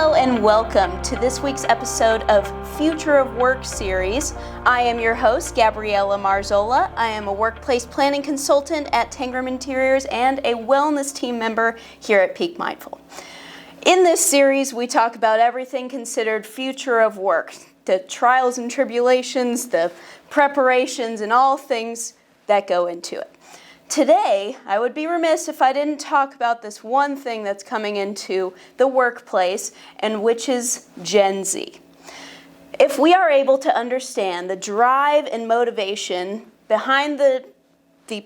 Hello and welcome to this week's episode of Future of Work series. I am your host, Gabriella Marzola. I am a workplace planning consultant at Tangram Interiors and a wellness team member here at Peak Mindful. In this series, we talk about everything considered future of work, the trials and tribulations, the preparations, and all things that go into it. Today, I would be remiss if I didn't talk about this one thing that's coming into the workplace, and which is Gen Z. If we are able to understand the drive and motivation behind the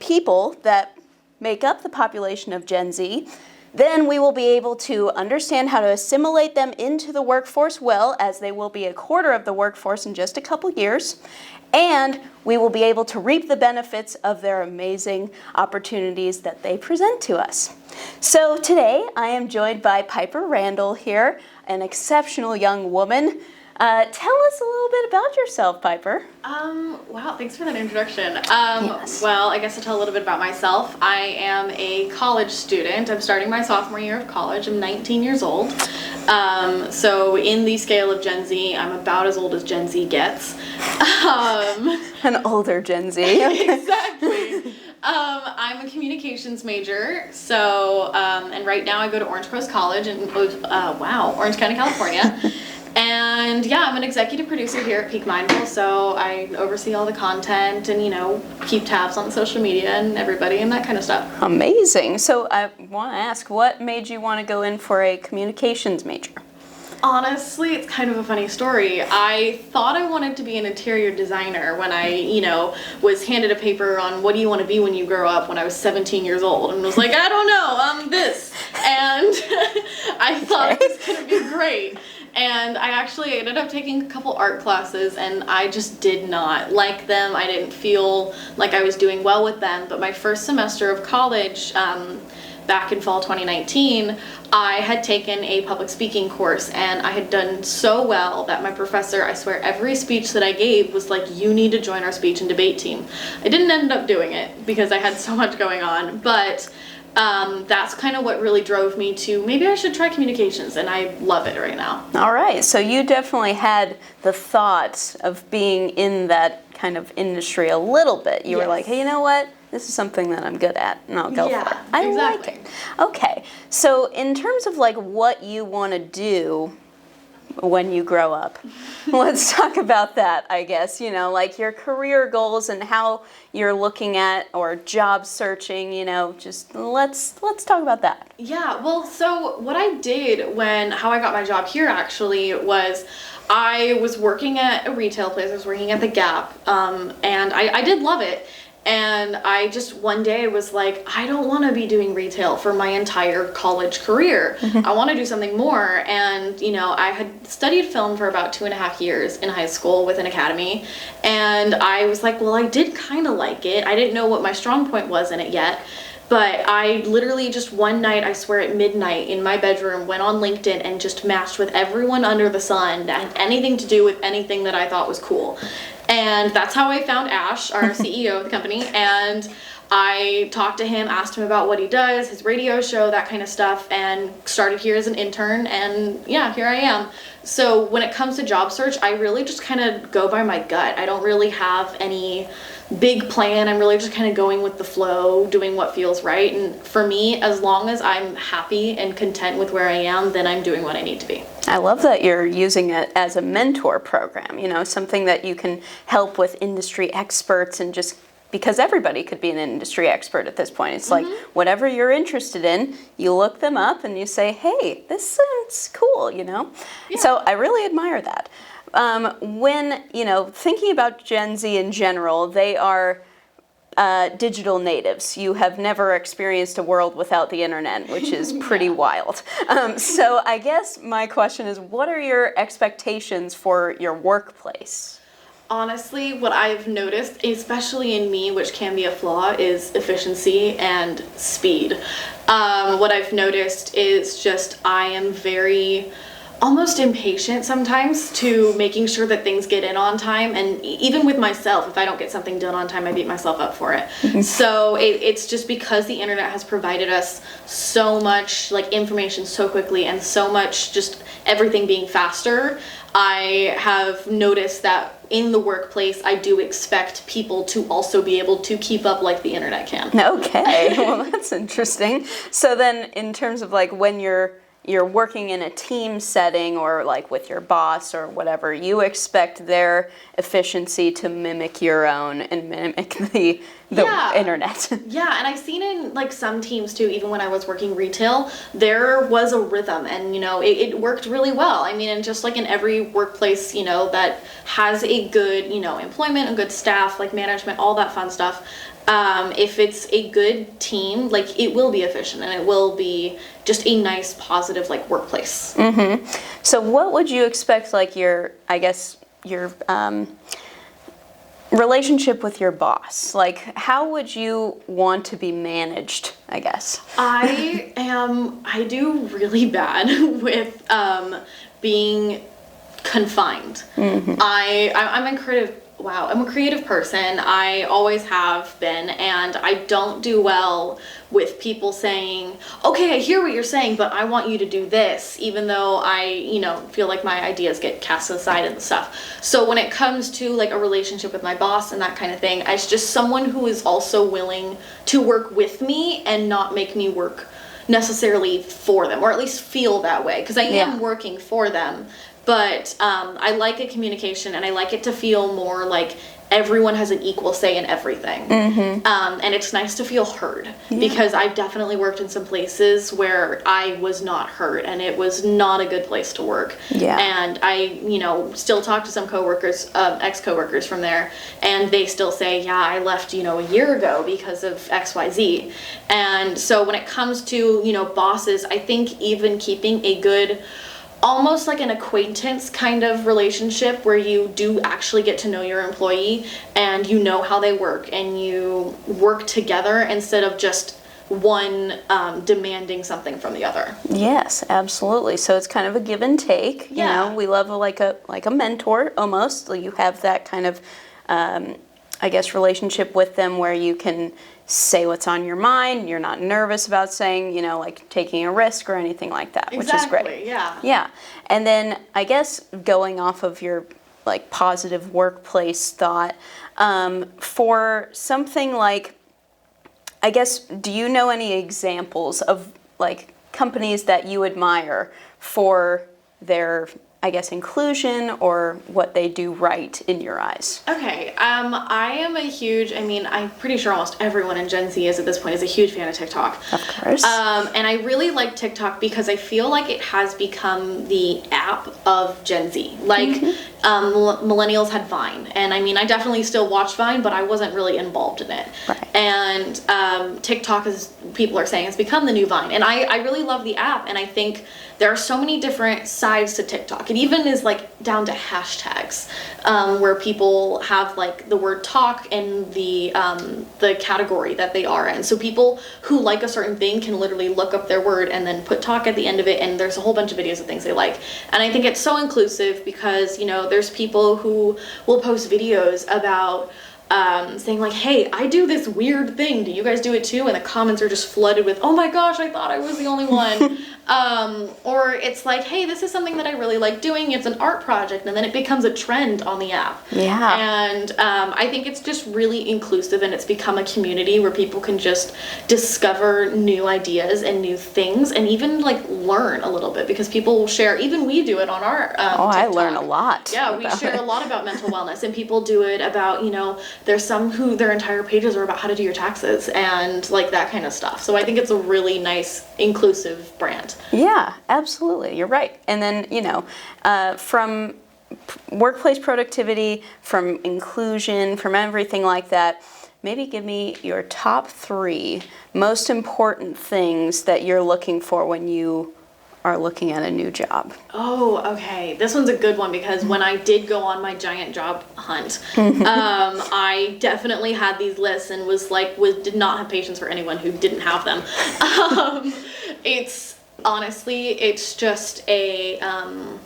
people that make up the population of Gen Z, then we will be able to understand how to assimilate them into the workforce well, as they will be a quarter of the workforce in just a couple years, and we will be able to reap the benefits of their amazing opportunities that they present to us. So today I am joined by Piper Randall here, an exceptional young woman. Tell us a little bit about yourself, Piper. Wow, thanks for that introduction. Yes. Well, I guess I'll tell a little bit about myself. I am a college student. I'm starting my sophomore year of college. I'm 19 years old. So in the scale of Gen Z, I'm about as old as Gen Z gets. An older Gen Z. Exactly. I'm a communications major, so, and right now I go to Orange Coast College in, Orange County, California. And yeah, I'm an executive producer here at Peak Mindful, so I oversee all the content and, keep tabs on social media and everybody and that kind of stuff. Amazing. So I want to ask, what made you want to go in for a communications major? Honestly, it's kind of a funny story. I thought I wanted to be an interior designer when I, was handed a paper on what do you want to be when you grow up when I was 17 years old, and was like, I don't know, this. And I thought it was going to be great. And I actually ended up taking a couple art classes, and I just did not like them. I didn't feel like I was doing well with them. But my first semester of college, back in fall 2019, I had taken a public speaking course, and I had done so well that my professor, I swear every speech that I gave was like, you need to join our speech and debate team. I didn't end up doing it because I had so much going on, but that's kind of what really drove me to maybe I should try communications, and I love it right now. All right, so you definitely had the thought of being in that kind of industry a little bit. You were like, hey, you know what? This is something that I'm good at, and I'll go for it. I like it. Okay, so in terms of like what you want to do when you grow up, let's talk about that, I guess, like your career goals and how you're looking at or job searching, just let's talk about that. Yeah, well, so what I did how I got my job here actually was I was working at a retail place. I was working at the Gap, and I did love it. And I just one day was like, I don't want to be doing retail for my entire college career. I want to do something more. And, I had studied film for about 2.5 years in high school with an academy. And I was like, well, I did kind of like it. I didn't know what my strong point was in it yet. But I literally just one night, I swear at midnight in my bedroom, went on LinkedIn and just matched with everyone under the sun that had anything to do with anything that I thought was cool. And that's how I found Ash, our CEO of the company, and I talked to him, asked him about what he does, his radio show, that kind of stuff, and started here as an intern, and yeah, here I am. So when it comes to job search, I really just kind of go by my gut. I don't really have any big plan. I'm really just kind of going with the flow, doing what feels right. And for me, as long as I'm happy and content with where I am, then I'm doing what I need to be. I love that you're using it as a mentor program, something that you can help with industry experts, and just because everybody could be an industry expert at this point. It's like whatever you're interested in, you look them up and you say, hey, this sounds cool, Yeah. So I really admire that. When, thinking about Gen Z in general, they are digital natives. You have never experienced a world without the internet, which is pretty wild. So I guess my question is, what are your expectations for your workplace? Honestly, what I've noticed, especially in me, which can be a flaw, is efficiency and speed. What I've noticed is just I am very almost impatient sometimes to making sure that things get in on time, and even with myself, if I don't get something done on time, I beat myself up for it. So it's just because the internet has provided us so much like information so quickly and so much just everything being faster, I have noticed that in the workplace, I do expect people to also be able to keep up like the internet can. Okay, well, that's interesting. So then in terms of like when you're working in a team setting or like with your boss or whatever, you expect their efficiency to mimic your own and mimic the internet. Yeah, and I've seen in like some teams too, even when I was working retail, there was a rhythm and, it worked really well. I mean, and just like in every workplace, that has a good, employment, a good staff, like management, all that fun stuff. If it's a good team, like it will be efficient and it will be just a nice, positive like workplace. Mm-hmm. So what would you expect like your relationship with your boss? Like how would you want to be managed, I guess? I do really bad with being confined. Mm-hmm. I'm a creative person. I always have been, and I don't do well with people saying, okay, I hear what you're saying, but I want you to do this, even though I, feel like my ideas get cast aside and stuff. So when it comes to like a relationship with my boss and that kind of thing, it's just someone who is also willing to work with me and not make me work necessarily for them, or at least feel that way, because I am working for them. But I like a communication, and I like it to feel more like everyone has an equal say in everything. Mm-hmm. And it's nice to feel heard, because I've definitely worked in some places where I was not heard, and it was not a good place to work. Yeah. And I, still talk to some coworkers, ex-coworkers from there, and they still say, yeah, I left, a year ago because of XYZ. And so when it comes to, bosses, I think even keeping a good, almost like an acquaintance kind of relationship where you do actually get to know your employee and you know how they work and you work together instead of just one demanding something from the other. Yes, absolutely. So it's kind of a give and take. Yeah. We love like a mentor almost. You have that kind of relationship with them where you can say what's on your mind. You're not nervous about saying, like taking a risk or anything like that, which is great. Yeah. Yeah. And then I guess going off of your like positive workplace thought, for something like, I guess, do you know any examples of like companies that you admire for their, I guess, inclusion or what they do right in your eyes? Okay, I am I'm pretty sure almost everyone in Gen Z is at this point is a huge fan of TikTok. Of course. And I really like TikTok because I feel like it has become the app of Gen Z. Like, millennials had Vine, and I definitely still watch Vine, but I wasn't really involved in it. Right. And TikTok, as people are saying, has become the new Vine. And I really love the app, and I think there are so many different sides to TikTok. It even is like down to hashtags, where people have like the word talk in the category that they are in. So people who like a certain thing can literally look up their word and then put talk at the end of it, and there's a whole bunch of videos of things they like. And I think it's so inclusive because, there's people who will post videos about saying like, hey, I do this weird thing, do you guys do it too? And the comments are just flooded with, oh my gosh, I thought I was the only one. Or it's like, hey, this is something that I really like doing, it's an art project, and then it becomes a trend on the app. Yeah. And I think it's just really inclusive, and it's become a community where people can just discover new ideas and new things, and even like learn a little bit, because people will share, even we do it on our TikTok. I learn a lot. Yeah, we share a lot about mental wellness, and people do it about, there's some who their entire pages are about how to do your taxes and like that kind of stuff. So I think it's a really nice, inclusive brand. Yeah, absolutely. You're right. And then, from workplace productivity, from inclusion, from everything like that, maybe give me your top 3 most important things that you're looking for when you are looking at a new job. Oh, okay. This one's a good one because when I did go on my giant job hunt, I definitely had these lists and did not have patience for anyone who didn't have them. It's just I'm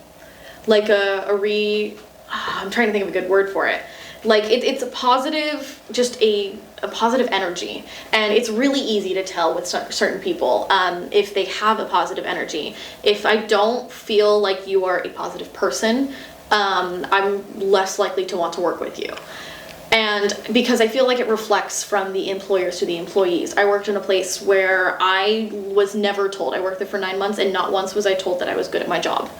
trying to think of a good word for it. like it's a positive, just a positive energy, and it's really easy to tell with certain people if they have a positive energy. If I don't feel like you are a positive person, I'm less likely to want to work with you. And because I feel like it reflects from the employers to the employees. I worked in a place where I was never told. I worked there for 9 months, and not once was I told that I was good at my job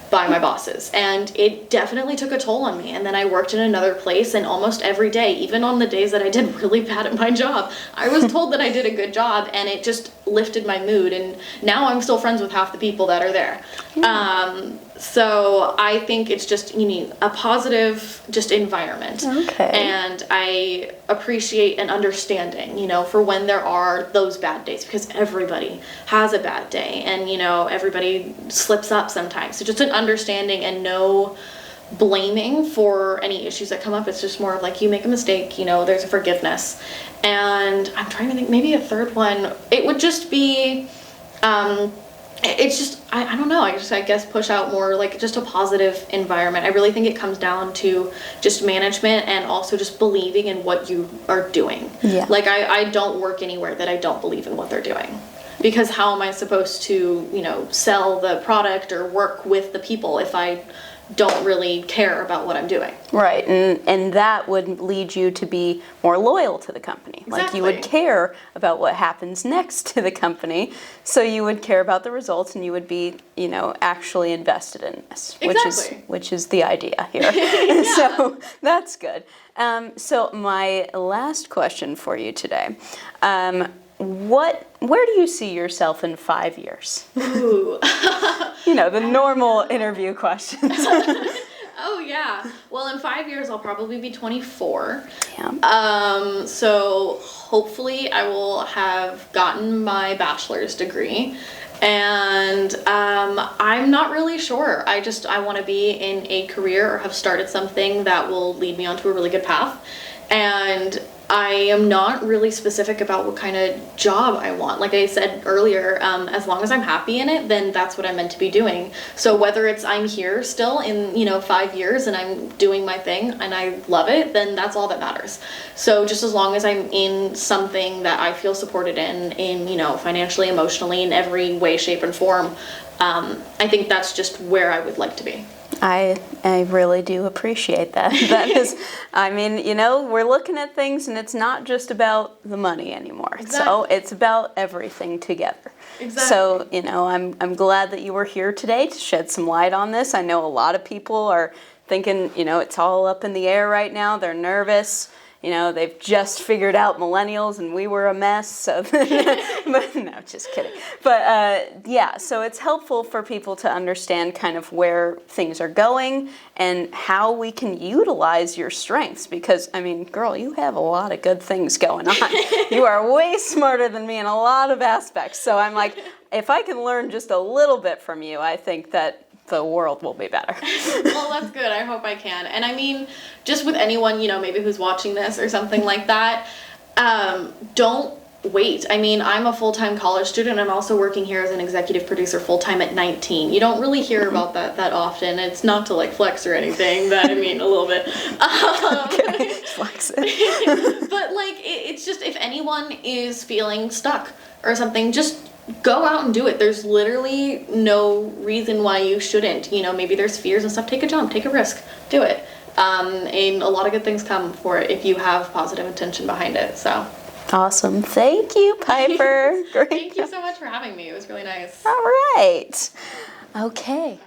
by my bosses. And it definitely took a toll on me. And then I worked in another place, and almost every day, even on the days that I did really bad at my job, I was told that I did a good job, and it just lifted my mood. And now I'm still friends with half the people that are there. So I think it's just, you need a positive just environment. Okay. And I appreciate an understanding, for when there are those bad days, because everybody has a bad day, and, everybody slips up sometimes. So just an understanding and no blaming for any issues that come up. It's just more of like, you make a mistake, there's a forgiveness. And I'm trying to think, maybe a third one, it would just be, it's just, I don't know, I guess push out more like just a positive environment. I really think it comes down to just management and also just believing in what you are doing. Yeah. Like I don't work anywhere that I don't believe in what they're doing. Because how am I supposed to, sell the product or work with the people if I don't really care about what I'm doing? Right, and that would lead you to be more loyal to the company. Exactly. Like you would care about what happens next to the company, so you would care about the results, and you would be, actually invested in this, Exactly. which is the idea here. So that's good. So my last question for you today. Where do you see yourself in 5 years? Ooh. The normal interview questions. Oh yeah. Well, in 5 years I'll probably be 24. Yeah. So hopefully I will have gotten my bachelor's degree, and I'm not really sure. I want to be in a career or have started something that will lead me onto a really good path, and I am not really specific about what kind of job I want. Like I said earlier, as long as I'm happy in it, then that's what I'm meant to be doing. So whether it's I'm here still in, 5 years and I'm doing my thing and I love it, then that's all that matters. So just as long as I'm in something that I feel supported in, financially, emotionally, in every way, shape, and form, I think that's just where I would like to be. I really do appreciate that. That is, we're looking at things, and it's not just about the money anymore. Exactly. So it's about everything together. Exactly. So, I'm glad that you were here today to shed some light on this. I know a lot of people are thinking, it's all up in the air right now. They're nervous. They've just figured out millennials and we were a mess. So, but no, just kidding. But so it's helpful for people to understand kind of where things are going and how we can utilize your strengths. Because, girl, you have a lot of good things going on. You are way smarter than me in a lot of aspects. So I'm like, if I can learn just a little bit from you, I think that the world will be better. Well, that's good. I hope I can. And just with anyone, maybe who's watching this or something like that, don't wait. I'm a full-time college student. I'm also working here as an executive producer full-time at 19. You don't really hear about that often. It's not to flex or anything, but a little bit. Okay, flex it. But it's just, if anyone is feeling stuck or something, just go out and do it. There's literally no reason why you shouldn't. Maybe there's fears and stuff. Take a jump, take a risk, do it. And a lot of good things come for it if you have positive intention behind it. So awesome. Thank you, Piper. Great. Thank you so much for having me. It was really nice. All right. Okay.